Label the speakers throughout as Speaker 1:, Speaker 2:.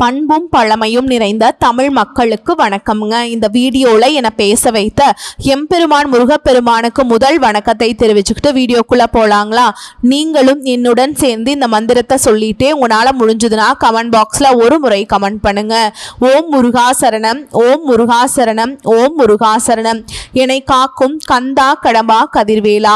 Speaker 1: பண்பும் பழமையும் நிறைந்த தமிழ் மக்களுக்கு வணக்கம்ங்க. இந்த வீடியோல என பேச வைத்த எம்பெருமான் முருகப்பெருமானுக்கு முதல் வணக்கத்தை தெரிவிச்சுக்கிட்டு வீடியோக்குள்ள போலாங்களா? நீங்களும் என்னுடன் சேர்ந்து இந்த மந்திரத்தை சொல்லிட்டே உங்களால முடிஞ்சதுன்னா கமெண்ட் பாக்ஸ்ல ஒரு முறை கமெண்ட் பண்ணுங்க. ஓம் முருகாசரணம், ஓம் முருகாசரணம், ஓம் முருகாசரணம். என்னை காக்கும் கந்தா கடம்பா கதிர்வேலா,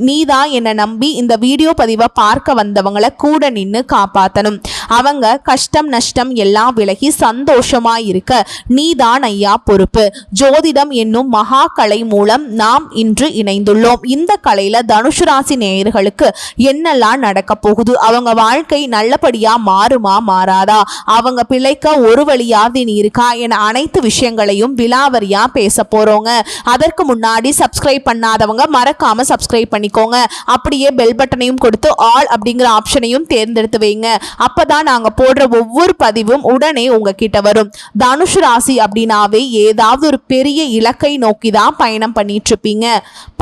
Speaker 1: நீதான் என்னை நம்பி இந்த வீடியோ பதிவை பார்க்க வந்தவங்களை கூட நின்று காப்பாத்தணும். அவங்க கஷ்டம் நஷ்டம் எல்லாம் விலகி சந்தோஷமா இருக்க நீதான் ஐயா பொறுப்பு. ஜோதிடம் என்னும் மகா கலை மூலம் நாம் இன்று இணைந்துள்ளோம். இந்த கலையில தனுசு ராசி நேயர்களுக்கு என்னெல்லாம் நடக்க போகுது, அவங்க வாழ்க்கை நல்லபடியா மாறுமா மாறாதா, அவங்க பிழைக்க ஒரு வழியாவது நீ இருக்கா என அனைத்து விஷயங்களையும் விலாவரியா பேச போறோங்க. அதற்கு முன்னாடி சப்ஸ்கிரைப் பண்ணாதவங்க மறக்காம சப்ஸ்கிரைப் பண்ணிக்கோங்க. அப்படியே பெல் பட்டனையும் கொடுத்து ஆல் அப்படிங்கிற ஆப்ஷனையும் தேர்ந்தெடுத்து வைங்க. அப்பதான் நாங்க போடுற ஒவ்வொரு பதிவும் உடனே உங்ககிட்ட வரும். தனுசு ராசி அப்படின்னாவே ஏதாவது ஒரு பெரிய இலக்கை நோக்கி தான் பயணம் பண்ணிட்டு இருப்பீங்க.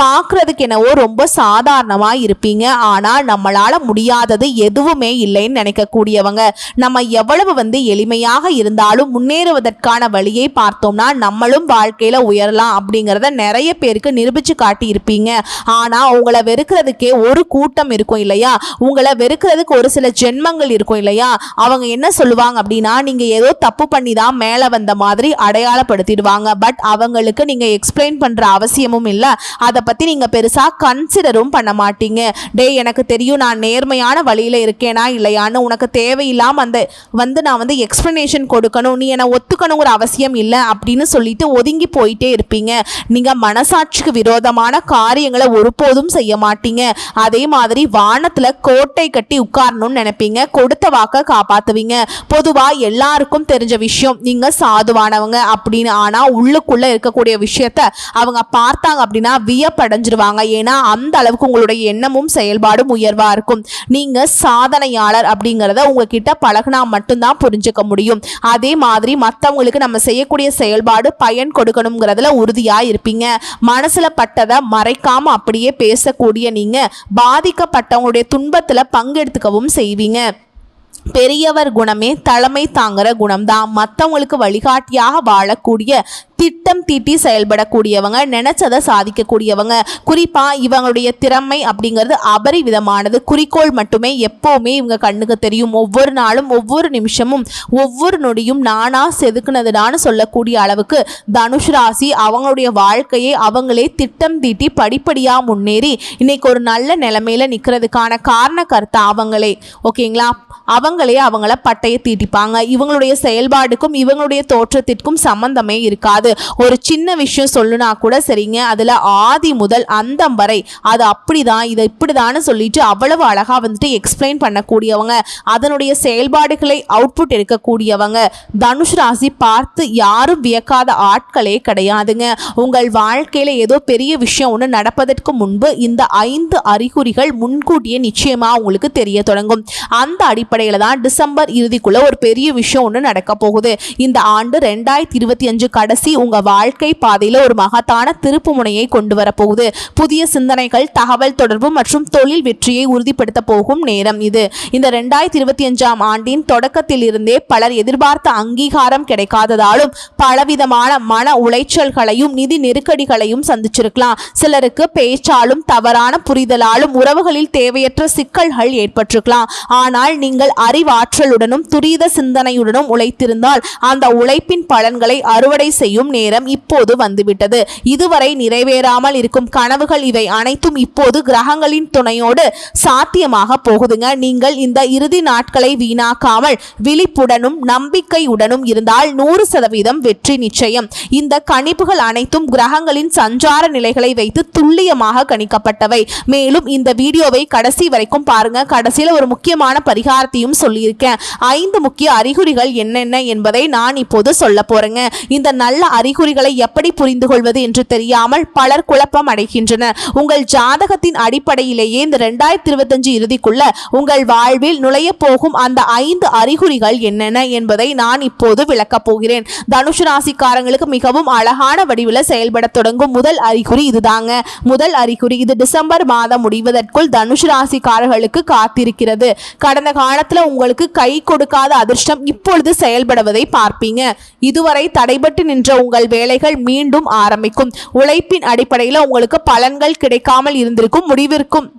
Speaker 1: பார்க்கறதுக்கு என்னவோ ரொம்ப சாதாரணமா இருப்பீங்க. ஆனால் நம்மளால முடியாதது எதுவுமே இல்லைன்னு நினைக்கக்கூடியவங்க. நம்ம எவ்வளவு எளிமையாக இருந்தாலும் முன்னேறுவதற்கான வழியை பார்த்தோம்னா நம்மளும் வாழ்க்கையில உயரலாம் அப்படிங்கிறத நிறைய பேருக்கு நிரூபிச்சு காட்டி இருப்பீங்க. ஆனா உங்களை வெறுக்கிறதுக்கே ஒரு கூட்டம் இருக்கும் இல்லையா? உங்களை வெறுக்கிறதுக்கு ஒரு சில ஜென்மங்கள் இருக்கும் இல்லையா? அவங்க என்ன சொல்லுவாங்க அப்படின்னா, நீங்க ஏதோ தப்பு பண்ணி தான் மேல வந்த மாதிரி அடையாளப்படுத்திடுவாங்க. பட் அவங்களுக்கு நீங்க எக்ஸ்பிளைன் பண்ற அவசியமும் இல்லை. அதை பத்தி நீங்க பெருசா கன்சிடரும் பண்ண மாட்டீங்க. டே எனக்கு தெரியும் நான் நேர்மையான வழியில இருக்கேனா இல்லையான்னு உனக்கு தேவையில்லாம நான் எக்ஸ்பிளனேஷன் கொடுக்கணும், நீ என்னை ஒத்துக்கணுங்கிற அவசியம் இல்லை அப்படின்னு சொல்லிட்டு ஒதுங்கி போயிட்டே இருப்பீங்க. நீங்க மனசாட்சிக்கு விரோதமான காரியங்களை ஒருபோதும் செய்ய மாட்டீங்க. அதே மாதிரி வானத்துல கோட்டை கட்டி உட்காரணும்னு நினைப்பீங்க, கொடுத்த வாக்க காப்பாத்துவீங்க. பொதுவா எல்லாருக்கும் தெரிஞ்ச விஷயம் நீங்க சாதுவானவங்க அப்படின்னு. ஆனா உள்ளுக்குள்ள இருக்கக்கூடிய விஷயத்த அவங்க பார்த்தாங்க அப்படின்னா வியப்படைஞ்சிருவாங்க. ஏன்னா அந்த அளவுக்கு உங்களுடைய எண்ணமும் செயல்பாடும் உயர்வா இருக்கும். நீங்க சாதனையாளர் அப்படிங்கிறத உங்ககிட்ட பழகினா மட்டும்தான் புரிஞ்சுக்க முடியும். அதே மாதிரி மற்றவங்களுக்கு நம்ம செய்யக்கூடிய செயல்பாடு பயன் கொடுக்கணுங்கிறதுல உறுதியா இருப்பீங்க. மனசுல பட்டதை மறைக்காம அப்படியே பேசக்கூடிய நீங்க பாதிக்கப்பட்டவங்களுடைய துன்பத்துல பங்கெடுத்துக்கவும் செய்வீங்க. பெரியவர் குணமே தலைமை தாங்குற குணம்தான். மற்றவங்களுக்கு வழிகாட்டியாக வாழக்கூடிய திட்டம் தீட்டி செயல்படக்கூடியவங்க, நினைச்சதை சாதிக்கக்கூடியவங்க. குறிப்பா இவங்களுடைய திறமை அப்படிங்கிறது அபரிவிதமானது. குறிக்கோள் மட்டுமே எப்பவுமே இவங்க கண்ணுக்கு தெரியும். ஒவ்வொரு நாளும் ஒவ்வொரு நிமிஷமும் ஒவ்வொரு நொடியும் நானா செதுக்குனதுடான்னு சொல்லக்கூடிய அளவுக்கு தனுசு ராசி அவங்களுடைய வாழ்க்கையை அவங்களே திட்டம் தீட்டி படிப்படியா முன்னேறி இன்னைக்கு ஒரு நல்ல நிலைமையில நிற்கிறதுக்கான காரண கர்த்தா அவங்களே. ஓகேங்களா? அவங்கள பட்டையை தீட்டிப்பாங்க. இவங்களுடைய செயல்பாடுக்கும் இவங்களுடைய தோற்றத்திற்கும் சம்பந்தமே இருக்காது. ஒரு சின்ன விஷயம் சொல்லுனா கூட சரிங்க, அதுல ஆதி முதல் அந்தம் வரை அது அப்படிதான் இது இப்படிதான் சொல்லிட்டு அவ்வளவு அழகா எக்ஸ்பிளைன் பண்ணக்கூடியவங்க. அதனுடைய செயல்பாடுகளை அவுட்புட் எடுக்கக்கூடியவங்க. தனுசு ராசி பார்த்து யாரும் வியக்காத ஆட்களே கிடையாதுங்க. உங்கள் வாழ்க்கையில ஏதோ பெரிய விஷயம் ஒன்று நடப்பதற்கு முன்பு இந்த 5 அறிகுறிகள் முன்கூட்டியே நிச்சயமா உங்களுக்கு தெரிய தொடங்கும். அந்த அடிப்படையில தான் டிசம்பர் இறுதிக்குள்ள ஒரு பெரிய விஷயம் ஒன்று நடக்க போகுது. இந்த ஆண்டு 2025 கடைசி உங்க வாழ்க்கை பாதையில ஒரு மகத்தான திருப்பு முனையை கொண்டு வர போகுது. புதிய சிந்தனைகள், தகவல் தொடர்பு மற்றும் தொழில் வெற்றியை உறுதிப்படுத்த போகும் நேரம் இது. இந்த 2025 ஆண்டின் தொடக்கத்தில் இருந்தே பலர் எதிர்பார்த்த அங்கீகாரம் கிடைக்காததாலும் பலவிதமான மன உளைச்சல்களையும் நிதி நெருக்கடிகளையும் சந்திச்சிருக்கலாம். சிலருக்கு பேச்சாலும் தவறான புரிதலாலும் உறவுகளில் தேவையற்ற சிக்கல்கள் ஏற்பட்டிருக்கலாம். ஆனால் நீங்கள் அறிவாற்றலுடனும் துரித சிந்தனையுடனும் உழைத்திருந்தால் அந்த உழைப்பின் பலன்களை அறுவடை செய்யும் நேரம் இப்போது வந்துவிட்டது. இதுவரை நிறைவேறாமல் இருக்கும் கனவுகள் இவை அனைத்தும் இப்போது கிரகங்களின் துணையோடு சாத்தியமாக போகுதுங்க. நீங்கள் இந்த இறுதி நாட்களை வீணாக்காமல் விழிப்புடனும் நம்பிக்கையுடனும் இருந்தால் 100% வெற்றி நிச்சயம். இந்த கணிப்புகள் அனைத்தும் கிரகங்களின் சஞ்சார நிலைகளை வைத்து துல்லியமாக கணிக்கப்பட்டவை. மேலும் இந்த வீடியோவை கடைசி வரைக்கும் பாருங்க. கடைசியில ஒரு முக்கியமான பரிகாரத்தையும் சொல்லியிருக்கேன். 5 முக்கிய அறிகுறிகள் என்னென்ன என்பதை நான் இப்போது சொல்ல போறேங்க. இந்த நல்ல அறிகுறிகளை எப்படி புரிந்து கொள்வது என்று தெரியாமல் பலர் குழப்பம் அடைகின்றனர். உங்கள் ஜாதகத்தின் அடிப்படையிலேயே இந்த 2025 இறுதிக்குள்ள உங்கள் வாழ்வில் நுழைய போகும் அந்த 5 அறிகுறிகள் என்னென்ன என்பதை நான் இப்போது விளக்கப் போகிறேன். தனுசு ராசிக்காரங்களுக்கு மிகவும் அழகான வடிவில் செயல்பட தொடங்கும் முதல் அறிகுறி இதுதாங்க. முதல் அறிகுறி இது டிசம்பர் மாதம் முடிவதற்குள் தனுசு ராசிக்காரர்களுக்கு காத்திருக்கிறது. கடந்த காலத்துல உங்களுக்கு கை கொடுக்காத அதிர்ஷ்டம் இப்பொழுது செயல்படுவதை பார்ப்பீங்க. இதுவரை தடைபட்டு நின்ற உங்கள் வேலைகள் மீண்டும் ஆரம்பிக்கும். உழைப்பின் அடிப்படையில் உங்களுக்கு பலன்கள் கிடைக்காமல் இருந்திருக்கும். முடிவிற்கும்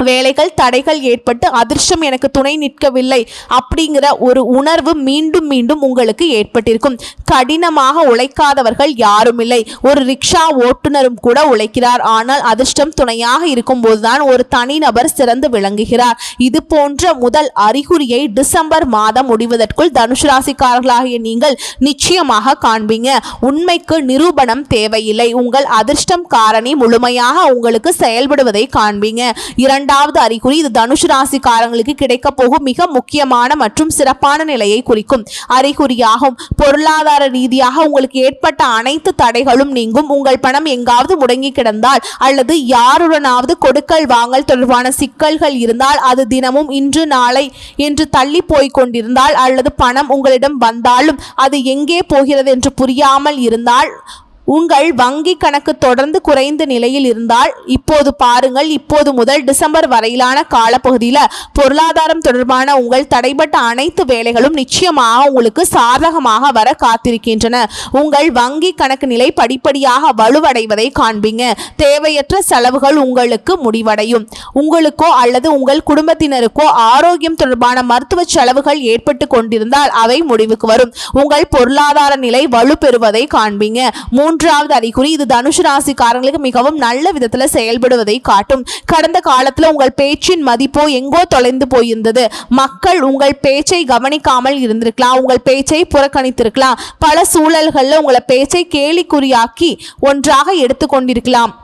Speaker 1: வேலைகள் தடைகள் ஏற்பட்டு அதிர்ஷ்டம் எனக்கு துணை நிற்கவில்லை அப்படிங்கிற ஒரு உணர்வு மீண்டும் மீண்டும் உங்களுக்கு ஏற்பட்டிருக்கும். கடினமாக உழைக்காதவர்கள் யாரும் இல்லை. ஒரு ரிக்ஷா ஓட்டுநரும் கூட உழைக்கிறார். ஆனால் அதிர்ஷ்டம் துணையாக இருக்கும் போதுதான் ஒரு தனிநபர் சிறந்து விளங்குகிறார். இது போன்ற முதல் அறிகுறியை டிசம்பர் மாதம் முடிவதற்குள் தனுசு ராசிக்காரர்களாகிய நீங்கள் நிச்சயமாக காண்பீங்க. உண்மைக்கு நிரூபணம் தேவையில்லை. உங்கள் அதிர்ஷ்டம் காரணி முழுமையாக உங்களுக்கு செயல்படுவதை காண்பீங்க. இரண்டாவது அறிகுறி இது தனுசு ராசிக்காரங்களுக்கு கிடைக்க போகும் மிக முக்கியமான மற்றும் சிறப்பான நிலையை குறிக்கும் அறிகுறியாகும். பொருளாதார ரீதியாக உங்களுக்கு ஏற்பட்ட அனைத்து தடைகளும் நீங்கும். உங்கள் பணம் எங்காவது முடங்கி கிடந்தால் அல்லது யாருடனாவது கொடுக்கல் வாங்கல் தொடர்பான சிக்கல்கள் இருந்தால், அது தினமும் இன்று நாளை என்று தள்ளி போய் கொண்டிருந்தால், அல்லது பணம் உங்களிடம் வந்தாலும் அது எங்கே போகிறது என்று புரியாமல் இருந்தால், உங்கள் வங்கி கணக்கு தொடர்ந்து குறைந்த நிலையில் இருந்தால், இப்போது பாருங்கள், இப்போது முதல் டிசம்பர் வரையிலான காலப்பகுதியில் பொருளாதாரம் தொடர்பான உங்கள் தடைபட்ட அனைத்து வேலைகளும் நிச்சயமாக உங்களுக்கு சாதகமாக வர காத்திருக்கின்றன. உங்கள் வங்கி கணக்கு நிலை படிப்படியாக வலுவடைவதை காண்பீங்க. தேவையற்ற செலவுகள் உங்களுக்கு முடிவடையும். உங்களுக்கோ அல்லது உங்கள் குடும்பத்தினருக்கோ ஆரோக்கியம் தொடர்பான மருத்துவ செலவுகள் ஏற்பட்டு கொண்டிருந்தால் அவை முடிவுக்கு வரும். உங்கள் பொருளாதார நிலை வலுப்பெறுவதை காண்பீங்க. மூன்றாவது அறிகுறி இது தனுசு ராசிக்காரங்களுக்கு மிகவும் நல்ல விதத்துல செயல்படுவதை காட்டும். கடந்த காலத்துல உங்கள் பேச்சின் மதிப்போ எங்கோ தொலைந்து போயிருந்தது. மக்கள் உங்கள் பேச்சை கவனிக்காமல் இருந்திருக்கலாம். உங்கள் பேச்சை புறக்கணித்திருக்கலாம். பல சூழல்கள்ல உங்களை பேச்சை கேலிக்குறியாக்கி ஒன்றாக எடுத்துக்கொண்டிருக்கலாம்.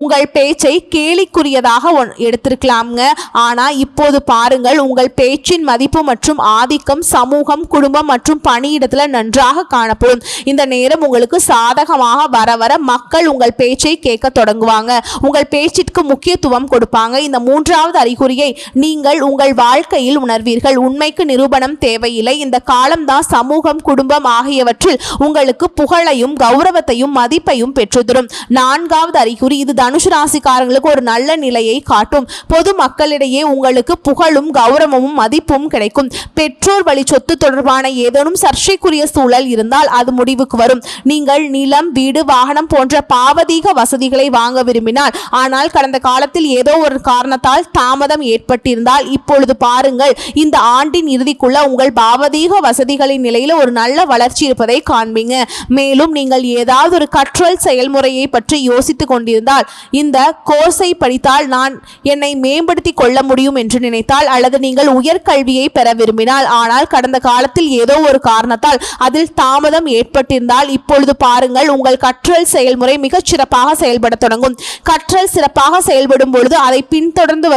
Speaker 1: உங்கள் பேச்சை கேலிக்குரியதாக எடுத்திருக்கலாம்ங்க. ஆனால் இப்போது பாருங்கள், உங்கள் பேச்சின் மதிப்பு மற்றும் ஆதிக்கம் சமூகம், குடும்பம் மற்றும் பணியிடத்தில் நன்றாக காணப்படும். இந்த நேரம் உங்களுக்கு சாதகமாக வர வர மக்கள் உங்கள் பேச்சை கேட்க தொடங்குவாங்க. உங்கள் பேச்சிற்கு முக்கியத்துவம் கொடுப்பாங்க. இந்த மூன்றாவது அறிகுறியை நீங்கள் உங்கள் வாழ்க்கையில் உணர்வீர்கள். உண்மைக்கு நிரூபணம் தேவையில்லை. இந்த காலம்தான் சமூகம், குடும்பம் ஆகியவற்றில் உங்களுக்கு புகழையும் கௌரவத்தையும் மதிப்பையும் பெற்றுத்தரும். நான்காவது அறிகுறி இது தனுசு ராசிக்காரங்களுக்கு ஒரு நல்ல நிலையை காட்டும். பொது மக்களிடையே உங்களுக்கு புகழும் கௌரவமும் மதிப்பும் கிடைக்கும். பெற்றோர் வழி சொத்து தொடர்பான ஏதேனும் சர்ச்சைக்குரிய சூழல் இருந்தால் அது முடிவுக்கு வரும். நீங்கள் நிலம், வீடு, வாகனம் போன்ற பாவதீக வசதிகளை வாங்க விரும்பினால், ஆனால் கடந்த காலத்தில் ஏதோ ஒரு காரணத்தால் தாமதம் ஏற்பட்டிருந்தால், இப்பொழுது பாருங்கள், இந்த ஆண்டின் இறுதிக்குள்ள உங்கள் பாவதீக வசதிகளின் நிலையில் ஒரு நல்ல வளர்ச்சி இருப்பதை காண்பீங்க. மேலும் நீங்கள் ஏதாவது ஒரு கற்றல் செயல்முறையை பற்றி யோசித்துக் கொண்டிருந்தால், இந்த கோர்ஸை படித்தால் நான் என்னை மேம்படுத்தி கொள்ள முடியும் என்று நினைத்தால், அல்லது நீங்கள் உயர்கல்வியை பெற விரும்பினால், ஆனால் கடந்த காலத்தில் ஏதோ ஒரு காரணத்தால் அதில் தாமதம் ஏற்பட்டிருந்தால், இப்பொழுது பாருங்கள், உங்கள் கற்றல் செயல்முறை மிகச் சிறப்பாக செயல்பட தொடங்கும். கற்றல் சிறப்பாக செயல்படும் பொழுது அதை பின்தொடர்ந்து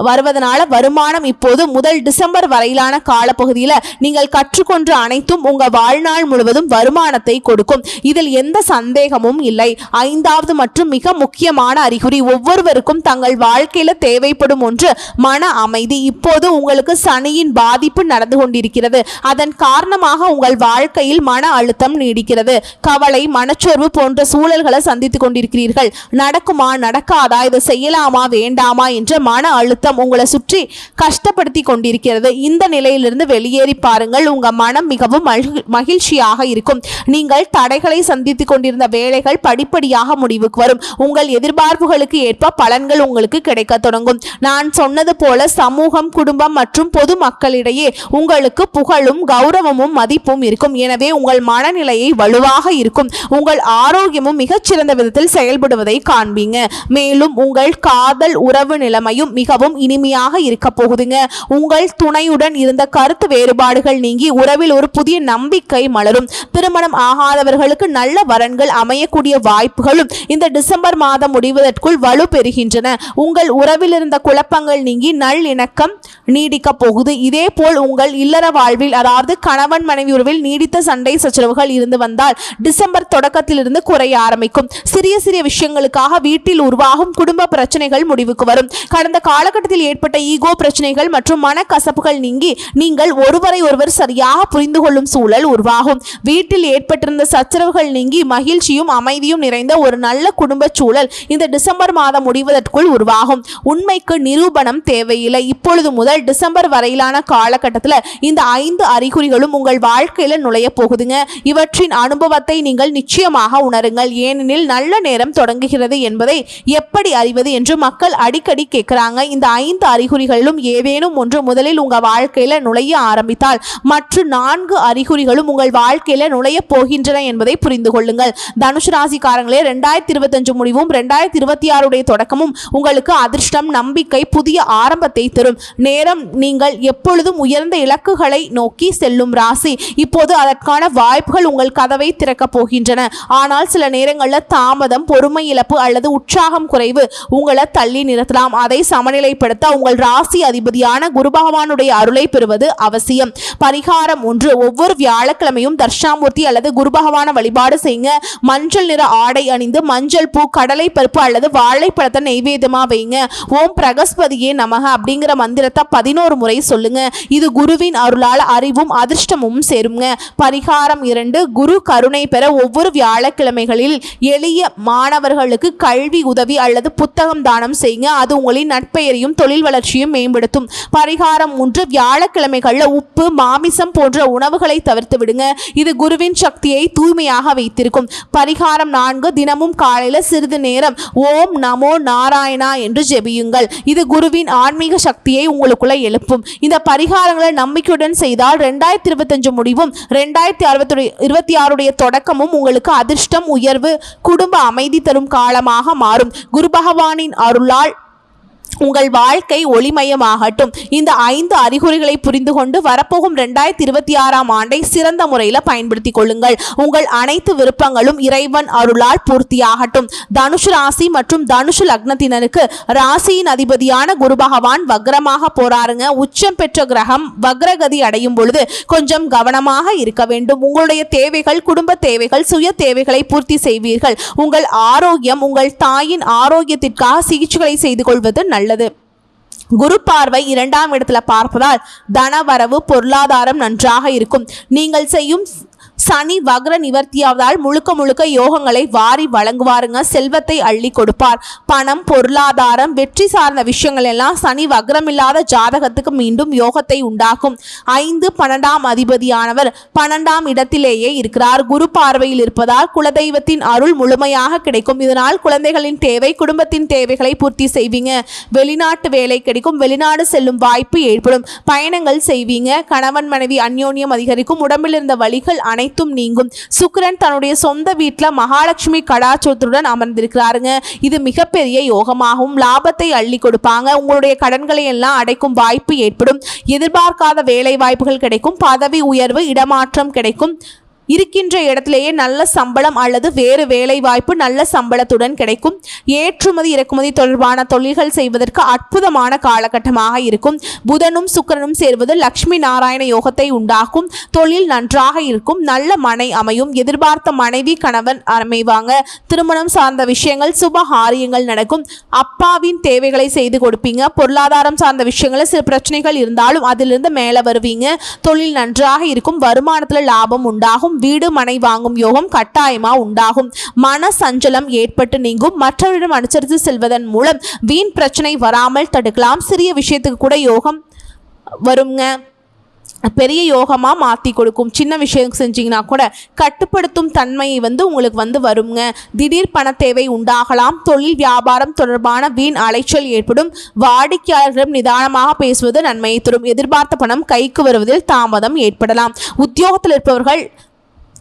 Speaker 1: வருவதனால வருமானம் இப்போது முதல் டிசம்பர் வரையிலான காலப்பகுதியில் நீங்கள் கற்றுக்கொண்ட அனைத்தும் உங்கள் வாழ்நாள் முழுவதும் வருமானத்தை கொடுக்கும். இதில் எந்த சந்தேகமும் இல்லை. ஐந்தாவது மற்றும் மிக முக்கியமான அறிகுறி, ஒவ்வொருவருக்கும் தங்கள் வாழ்க்கையில் தேவைப்படும் ஒன்று மன அமைதி. இப்போது உங்களுக்கு சனியின் பாதிப்பு நடந்து கொண்டிருக்கிறது. அதன் காரணமாக உங்கள் வாழ்க்கையில் மன அழுத்தம் நீடிக்கிறது. கவலை, மனச்சோர்வு போன்ற சூழல்களை சந்தித்துக் கொண்டிருக்கிறீர்கள். நடக்குமா, நடக்காதா, இதை செய்யலாமா, வேண்டாமா என்ற மன அழுத்தம் உங்களை சுற்றி கஷ்டப்படுத்தி கொண்டிருக்கிறது. இந்த நிலையிலிருந்து வெளியேறி பாருங்கள். உங்க மனம் மிகவும் மகிழ்ச்சியாக இருக்கும். நீங்கள் தடைகளை சந்தித்துக் கொண்டிருந்த வேலைகள் படிப்படியாக முடிவுக்கு வரும். உங்கள் எதிர்பார்ப்புகளுக்கு ஏற்ப பலன்கள் உங்களுக்கு கிடைக்க தொடங்கும். நான் சொன்னது போல சமூகம், குடும்பம் மற்றும் பொது மக்களிடையே உங்களுக்கு புகழும் கௌரவமும் மதிப்பும் இருக்கும். எனவே உங்கள் மனநிலையை வலுவாக இருக்கும். உங்கள் ஆரோக்கியமும் மிகச்சிறந்த விதத்தில் செயல்படுவதை காண்பீங்க. மேலும் உங்கள் காதல் உறவு நிலைமையும் மிகவும் மிகவும் இனிமையாக இருக்க போகுதுங்க. உங்கள் துணையுடன் இருந்த கருத்து வேறுபாடுகள் நீங்கி உறவில் ஒரு புதிய நம்பிக்கை மலரும். திருமணம் ஆகாதவர்களுக்கு நல்ல வரன்கள் அமையக்கூடிய வாய்ப்புகளும் இந்த டிசம்பர் மாதம் முடிவதற்குள் வலு பெறுகின்றன. உங்கள் உறவில் இருந்த குழப்பங்கள் நீங்கி நல்லிணக்கம் நீடிக்க போகுது. இதே போல் உங்கள் இல்லற வாழ்வில், அதாவது கணவன் மனைவி உறவில் நீடித்த சண்டை சச்சரவுகள் இருந்து வந்தால் டிசம்பர் தொடக்கத்திலிருந்து குறைய ஆரம்பிக்கும். சிறிய சிறிய விஷயங்களுக்காக வீட்டில் உருவாகும் குடும்ப பிரச்சனைகள் முடிவுக்கு வரும். கடந்த காலகட்டத்தில் ஏற்பட்ட ஈகோ பிரச்சனைகள் மற்றும் மனக்கசப்புகள் நீங்கி நீங்கள் ஒருவரை ஒருவர் சரியாக புரிந்து கொள்ளும் சூழல் உருவாகும். வீட்டில் ஏற்பட்டிருந்த சச்சரவுகள் நீங்கி மகிழ்ச்சியும் அமைதியும் நிறைந்த ஒரு நல்ல குடும்ப சூழல் இந்த டிசம்பர் மாதம் முடிவதற்குள் உருவாகும். உண்மைக்கு நிரூபணம் தேவையில்லை. இப்பொழுது முதல் டிசம்பர் வரையிலான காலகட்டத்தில் இந்த 5 அறிகுறிகளும் உங்கள் வாழ்க்கையில நுழைய போகுதுங்க. இவற்றின் அனுபவத்தை நீங்கள் நிச்சயமாக உணருங்கள். ஏனெனில் நல்ல நேரம் தொடங்குகிறது என்பதை எப்படி அறிவது என்று மக்கள் அடிக்கடி கேட்கிறாங்க. இந்த 5 அறிகுறிகளிலும் ஏதேனும் ஒன்று முதலில் உங்க வாழ்க்கையில நுழைய ஆரம்பித்தால் மற்ற 4 அறிகுறிகளும் உங்கள் வாழ்க்கையில நுழைய போகின்றன என்பதை புரிந்து கொள்ளுங்கள். தனுசு ராசிக்காரங்களே, 2025 முடிவும் 2026 தொடக்கமும் உங்களுக்கு அதிர்ஷ்டம், நம்பிக்கை, புதிய ஆரம்பத்தை தரும் நேரம். நீங்கள் எப்பொழுதும் உயர்ந்த இலக்குகளை நோக்கி செல்லும் ராசி. இப்போது அதற்கான வாய்ப்புகள் உங்கள் கதவை திறக்கப் போகின்றன. ஆனால் சில நேரங்களில் தாமதம், பொறுமை இழப்பு அல்லது உற்சாகம் குறைவு உங்களை தள்ளி நிறுத்தலாம். அதை சமநிலைப்படுத்த உங்கள் ராசி அதிபதியான குரு பகவானுடைய அருளை பெறுவது அவசியம். பரிகாரம் 1: ஒவ்வொரு வியாழக்கிழமையும் தர்ஷாமூர்த்தி அல்லது குரு பகவான வழிபாடு செய்யுங்க. மஞ்சள் நிற ஆடை அணிந்து மஞ்சள் பூ, கடலை பருப்பு அல்லது வாழைப்பழத்தை நெய்வேத்தியமா வைங்க. ஓம் பிரகஸ்பதியே நமக அப்படிங்கிற மந்திரத்தை 11 முறை சொல்லுங்க. இது குருவின் அருளால் அறிவும் அதிர்ஷ்டமும் சேருங்க. பரிகாரம் 2: குரு கருணை பெற ஒவ்வொரு வியாழக்கிழமைகளில் எளிய மாணவர்களுக்கு கல்வி உதவி அல்லது புத்தகம் தானம் செய்யுங்க. அது உங்களின் நட்பெயரையும் தொழில் வளர்ச்சியும் மேம்படுத்தும். பரிகாரம் 3: வியாழக்கிழமைகளில் உப்பு, மாமிசம் போன்ற உணவுகளை தவிர்த்து விடுங்க. இது குருவின் சக்தியை தூய்மையாக வைத்திருக்கும். பரிகாரம் 4: தினமும் காலையில சிறிது நேரம் ஓம் நமோ நாராயணா என்று ஜெபியுங்கள். இது குருவின் ஆன்மீக சக்தியை உங்களுக்குள்ள எழுப்பும். இந்த பரிகாரங்களை நம்பிக்கையுடன் செய்தால் 2025 முடிவும் 2026 தொடக்கமும் உங்களுக்கு அதிர்ஷ்டம், உயர்வு, குடும்ப அமைதி தரும் காலமாக மாறும். குரு பகவானின் அருளால் உங்கள் வாழ்க்கை ஒளிமயமாகட்டும். இந்த 5 அறிகுறிகளை புரிந்து கொண்டு வரப்போகும் 2026 ஆண்டை சிறந்த முறையில் பயன்படுத்திக் கொள்ளுங்கள். உங்கள் அனைத்து விருப்பங்களும் இறைவன் அருளால் பூர்த்தியாகட்டும். தனுஷு ராசி மற்றும் தனுஷு லக்னத்தினருக்கு ராசியின் அதிபதியான குரு பகவான் வக்ரமாக போறாருங்க. உச்சம் பெற்ற கிரகம் வக்ரகதி அடையும் பொழுது கொஞ்சம் கவனமாக இருக்க வேண்டும். உங்களுடைய தேவைகள், குடும்ப தேவைகள், சுய தேவைகளை பூர்த்தி செய்வீர்கள். உங்கள் ஆரோக்கியம், உங்கள் தாயின் ஆரோக்கியத்திற்காக சிகிச்சைகளை செய்து கொள்வது நல்லது. குரு பார்வை 2ஆம் இடத்துல பார்ப்பதால் தனவரவு, பொருளாதாரம் நன்றாக இருக்கும். நீங்கள் செய்யும் சனி வக்ர நிவர்த்தியாவதால் முழுக்க முழுக்க யோகங்களை வாரி வழங்குவாருங்க. செல்வத்தை அள்ளி கொடுப்பார். பணம், பொருளாதாரம், வெற்றி சார்ந்த விஷயங்கள் எல்லாம் சனி வக்ரமில்லாத ஜாதகத்துக்கு மீண்டும் யோகத்தை உண்டாக்கும். 5, 12ஆம் அதிபதியானவர் 12ஆம் இடத்திலேயே இருக்கிறார். குரு பார்வையில் இருப்பதால் குலதெய்வத்தின் அருள் முழுமையாக கிடைக்கும். இதனால் குழந்தைகளின் தேவை, குடும்பத்தின் தேவைகளை பூர்த்தி செய்வீங்க. வெளிநாட்டு வேலை கிடைக்கும். வெளிநாடு செல்லும் வாய்ப்பு ஏற்படும். பயணங்கள் செய்வீங்க. கணவன் மனைவி அந்யோன்யம் அதிகரிக்கும். உடம்பில் இருந்த வலிகள் அனைத்தும் நீங்கும். சுக்கிரன் தன்னுடைய சொந்த வீட்டில் மகாலட்சுமி கடாட்சத்துடன் அமர்ந்திருக்கிறாருங்க. இது மிகப்பெரிய யோகமாகவும் லாபத்தை அள்ளி கொடுப்பாங்க. உங்களுடைய கடன்களை எல்லாம் அடைக்கும் வாய்ப்பு ஏற்படும். எதிர்பார்க்காத வேலை வாய்ப்புகள் கிடைக்கும். பதவி உயர்வு, இடமாற்றம் கிடைக்கும். இருக்கின்ற இடத்திலேயே நல்ல சம்பளம் அல்லது வேறு வேலை வாய்ப்பு நல்ல சம்பளத்துடன் கிடைக்கும். ஏற்றுமதி இறக்குமதி தொடர்பான தொழில்கள் செய்வதற்கு அற்புதமான காலகட்டமாக இருக்கும். புதனும் சுக்கிரனும் சேர்வது லட்சுமி நாராயண யோகத்தை உண்டாக்கும். தொழில் நன்றாக இருக்கும். நல்ல மனை அமையும். எதிர்பார்த்த மனைவி, கணவன் அமைவாங்க. திருமணம் சார்ந்த விஷயங்கள், சுப காரியங்கள் நடக்கும். அப்பாவின் தேவைகளை செய்து கொடுப்பீங்க. பொருளாதாரம் சார்ந்த விஷயங்களில் சில பிரச்சனைகள் இருந்தாலும் அதிலிருந்து மேலே வருவீங்க. தொழில் நன்றாக இருக்கும். வருமானத்தில் லாபம் உண்டாகும். வீடு மனை வாங்கும் யோகம் கட்டாயமா உண்டாகும். மன சஞ்சலம் ஏற்பட்டு நீங்கும். மற்றவரிடம் அனுசரித்து செல்வதன் மூலம் வீண் பிரச்சனை வராமல் தடுக்கலாம். சிறிய விஷயத்துக்கு கூட யோகம் வருங்க. பெரிய யோகமாக மாற்றி கொடுக்கும். சின்ன விஷயம் செஞ்சிங்கன்னா கூட கட்டுப்படுத்தும் தன்மையை உங்களுக்கு வருங்க. திடீர் பண தேவை உண்டாகலாம். தொழில் வியாபாரம் தொடர்பான வீண் அலைச்சல் ஏற்படும். வாடிக்கையாளர்களிடம் நிதானமாக பேசுவது நன்மையை தரும். எதிர்பார்த்த பணம் கைக்கு வருவதில் தாமதம் ஏற்படலாம். உத்தியோகத்தில் இருப்பவர்கள்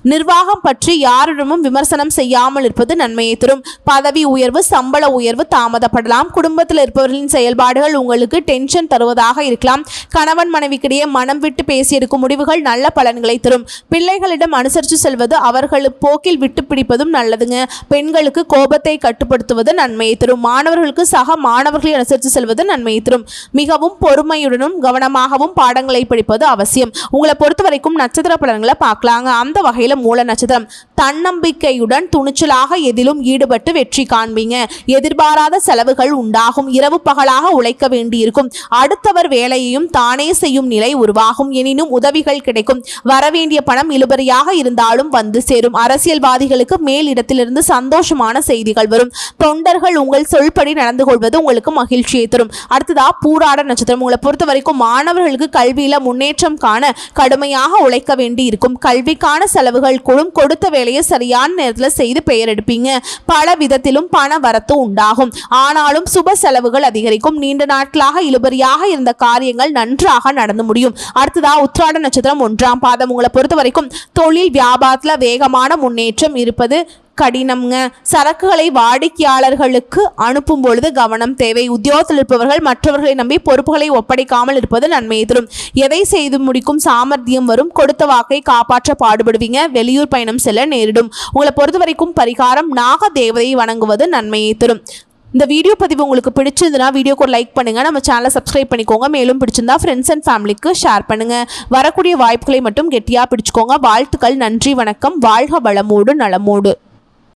Speaker 1: நிர்வாகம் பற்றி யாரிடமும் விமர்சனம் செய்யாமல் இருப்பது நன்மையை தரும். பதவி உயர்வு, சம்பள உயர்வு தாமதப்படலாம். குடும்பத்தில் இருப்பவர்களின் செயல்பாடுகள் உங்களுக்கு டென்ஷன் தருவதாக இருக்கலாம். கணவன் மனைவிக்கிடையே மனம் விட்டு பேசி எடுக்கும் முடிவுகள் நல்ல பலன்களை தரும். பிள்ளைகளிடம் அனுசரித்து செல்வது, அவர்கள் போக்கில் விட்டு பிடிப்பதும் நல்லதுங்க. பெண்களுக்கு கோபத்தை கட்டுப்படுத்துவது நன்மையை தரும். மாணவர்களுக்கு சக மாணவர்களை அனுசரித்து செல்வது நன்மையை தரும். மிகவும் பொறுமையுடனும் கவனமாகவும் பாடங்களை படிப்பது அவசியம். உங்களை பொறுத்த வரைக்கும் நட்சத்திர பலன்களை பார்க்கலாங்க. அந்த வகையில் மூல நட்சத்திரம். தன்னம்பிக்கையுடன் துணிச்சலாக எதிலும் ஈடுபட்டு வெற்றி காண்பீங்க. எதிர்பாராத செலவுகள் உண்டாகும். இரவு பகலாக உழைக்க வேண்டியிருக்கும். அடுத்தவர் வேலையையும் தானே செய்யும் நிலை உருவாகும். எனினும் உதவிகள் கிடைக்கும். வரவேண்டிய பணம் இழுபறியாக இருந்தாலும் வந்து சேரும். அரசியல்வாதிகளுக்கு மேல் இடத்திலிருந்து சந்தோஷமான செய்திகள் வரும். தொண்டர்கள் உங்கள் சொல்படி நடந்து கொள்வது உங்களுக்கு மகிழ்ச்சியை தரும். அடுத்ததா பூராட நட்சத்திரம். உங்களை பொறுத்த வரைக்கும் மாணவர்களுக்கு கல்வியில முன்னேற்றம் காண கடுமையாக உழைக்க வேண்டி இருக்கும். கல்விக்கான செலவுகள் கூடும். கொடுத்த வேலையை சரியான நேரத்தில் செய்து பெயர் எடுப்பீங்க. பல விதத்திலும் பண வரத்து உண்டாகும். ஆனாலும் சுப செலவுகள் அதிகரிக்கும். நீண்ட நாட்களாக இழுபறியாக இருந்த காரியங்கள் நன்றாக நடந்து முடியும். அடுத்ததா உத்திராட நட்சத்திரம் 1ஆம் பாதம். உங்களை பொறுத்த வரைக்கும் தொழில் வியாபாரத்துல வேகமான முன்னேற்றம் இருப்பது கடினம்ங்க. சரக்குகளை வாடிக்கையாளர்களுக்கு அனுப்பும் பொழுது கவனம் தேவை. உத்தியோகத்தில் இருப்பவர்கள் மற்றவர்களை நம்பி பொறுப்புகளை ஒப்படைக்காமல் இருப்பது நன்மையை தரும். எதை செய்து முடிக்கும் சாமர்த்தியம் வரும். கொடுத்த வாக்கை காப்பாற்ற பாடுபடுவீங்க. வெளியூர் பயணம் செல்ல நேரிடும். உங்களை பொறுத்த வரைக்கும் பரிகாரம் நாக தேவதையை வணங்குவது நன்மையை தரும். இந்த வீடியோ பதிவு உங்களுக்கு பிடிச்சிருந்தனா வீடியோக்கு ஒரு லைக் பண்ணுங்க. நம்ம சேனலை சப்ஸ்கிரைப் பண்ணிக்கோங்க. மேலும் பிடிச்சிருந்தா ஃப்ரெண்ட்ஸ் அண்ட் ஃபேமிலிக்கு ஷேர் பண்ணுங்க. வரக்கூடிய வாய்ப்புகளை மட்டும் கெட்டியா பிடிச்சுக்கோங்க. வாழ்த்துக்கள். நன்றி, வணக்கம். வாழ்க வளமோடு நலமோடு.